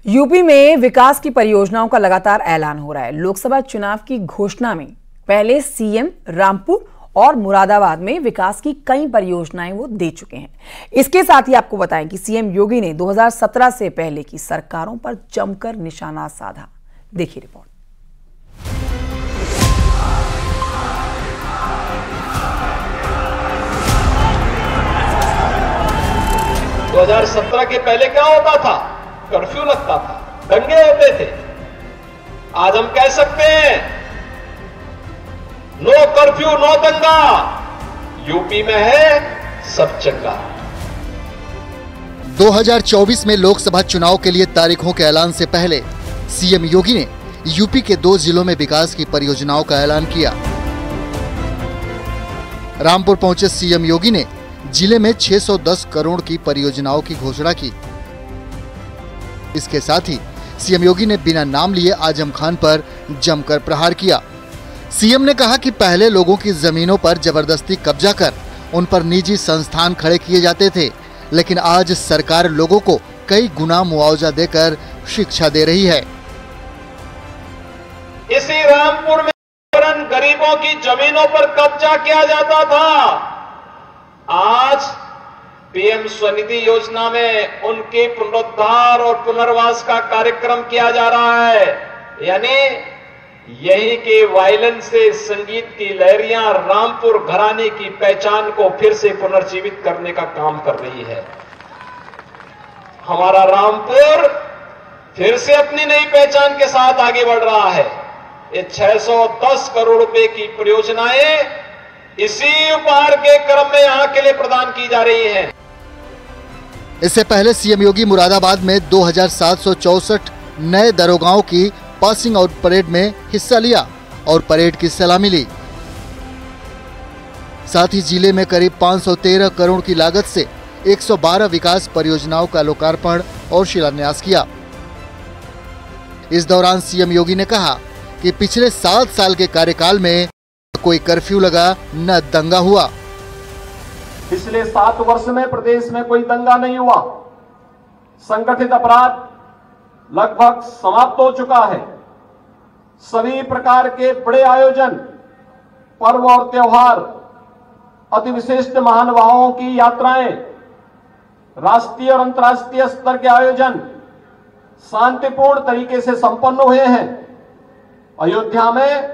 UP में विकास की परियोजनाओं का लगातार ऐलान हो रहा है। लोकसभा चुनाव की घोषणा में पहले सीएम रामपुर और मुरादाबाद में विकास की कई परियोजनाएं वो दे चुके हैं। इसके साथ ही आपको बताएं कि सीएम योगी ने 2017 से पहले की सरकारों पर जमकर निशाना साधा। देखिए रिपोर्ट। 2017 के पहले क्या होता था? कर्फ्यू लगता था, दंगे होते थे। आज हम कह सकते हैं नो कर्फ्यू नो दंगा, यूपी में है सब चंगा। 2024 में लोकसभा चुनाव के लिए तारीखों के ऐलान से पहले सीएम योगी ने यूपी के 2 जिलों में विकास की परियोजनाओं का ऐलान किया। रामपुर पहुंचे सीएम योगी ने जिले में 610 करोड़ की परियोजनाओं की घोषणा की। इसके साथ ही सीएम योगी ने बिना नाम लिए आजम खान पर जमकर प्रहार किया। सीएम ने कहा कि पहले लोगों की जमीनों पर जबरदस्ती कब्जा कर उन पर निजी संस्थान खड़े किए जाते थे, लेकिन आज सरकार लोगों को कई गुना मुआवजा देकर शिक्षा दे रही है। इसी रामपुर में गरीबों की जमीनों पर कब्जा किया जाता था। आज पीएम स्वनिधि योजना में उनके पुनरुद्धार और पुनर्वास का कार्यक्रम किया जा रहा है। यानी यही के वायलिन से संगीत की लहरियां रामपुर घराने की पहचान को फिर से पुनर्जीवित करने का काम कर रही है। हमारा रामपुर फिर से अपनी नई पहचान के साथ आगे बढ़ रहा है। ये 610 करोड़ रुपए की परियोजनाएं इसी उपहार के क्रम में यहां के लिए प्रदान की जा रही हैं। इससे पहले सीएम योगी मुरादाबाद में 2764 नए दरोगाओं की पासिंग आउट परेड में हिस्सा लिया और परेड की सलामी ली। साथ ही जिले में करीब 513 करोड़ की लागत से 112 विकास परियोजनाओं का लोकार्पण और शिलान्यास किया। इस दौरान सीएम योगी ने कहा कि पिछले 7 साल के कार्यकाल में कोई कर्फ्यू लगा न दंगा हुआ। पिछले 7 वर्ष में प्रदेश में कोई दंगा नहीं हुआ। संगठित अपराध लगभग समाप्त हो चुका है। सभी प्रकार के बड़े आयोजन, पर्व और त्योहार, अति विशिष्ट महानुभावों की यात्राएं, राष्ट्रीय और अंतर्राष्ट्रीय स्तर के आयोजन शांतिपूर्ण तरीके से संपन्न हुए हैं। अयोध्या में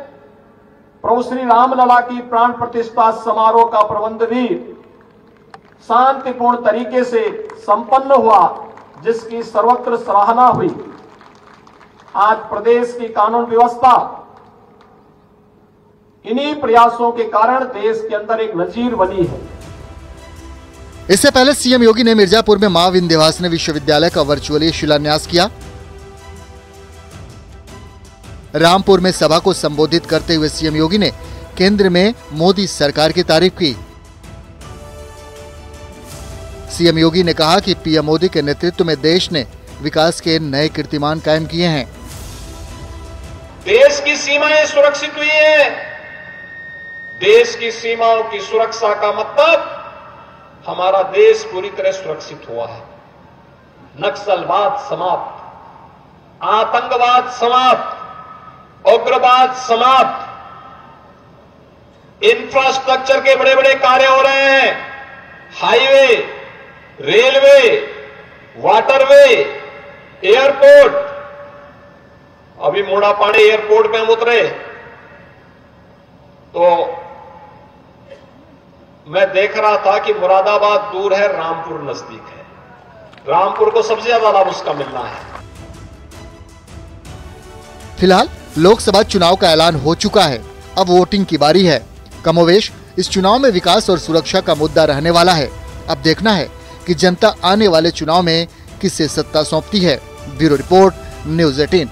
प्रभु श्री रामलला की प्राण प्रतिष्ठा समारोह का प्रबंध भी शांतिपूर्ण तरीके से संपन्न हुआ, जिसकी सर्वत्र सराहना हुई। आज प्रदेश की कानून व्यवस्था इन्हीं प्रयासों के कारण देश के अंदर एक नजीर बनी है। इससे पहले सीएम योगी ने मिर्जापुर में मां विंध्यवासिनी विश्वविद्यालय का वर्चुअली शिलान्यास किया। रामपुर में सभा को संबोधित करते हुए सीएम योगी ने केंद्र में मोदी सरकार की तारीफ की। सीएम योगी ने कहा कि पीएम मोदी के नेतृत्व में देश ने विकास के नए कीर्तिमान कायम किए हैं। देश की सीमाएं सुरक्षित हुई हैं। देश की सीमाओं की सुरक्षा का मतलब हमारा देश पूरी तरह सुरक्षित हुआ है। नक्सलवाद समाप्त, आतंकवाद समाप्त, उग्रवाद समाप्त, इंफ्रास्ट्रक्चर के बड़े बड़े कार्य हो रहे हैं। Highway, railway, waterway, airport. अभी मोड़ापाड़ी एयरपोर्ट पे हम उतरे तो मैं देख रहा था कि मुरादाबाद दूर है, रामपुर नजदीक है। रामपुर को सबसे ज्यादा लाभ उसका मिलना है। फिलहाल लोकसभा चुनाव का ऐलान हो चुका है। अब वोटिंग की बारी है। कमोवेश इस चुनाव में विकास और सुरक्षा का मुद्दा रहने वाला है। अब देखना है कि जनता आने वाले चुनाव में किसे सत्ता सौंपती है। Bureau report, news 18।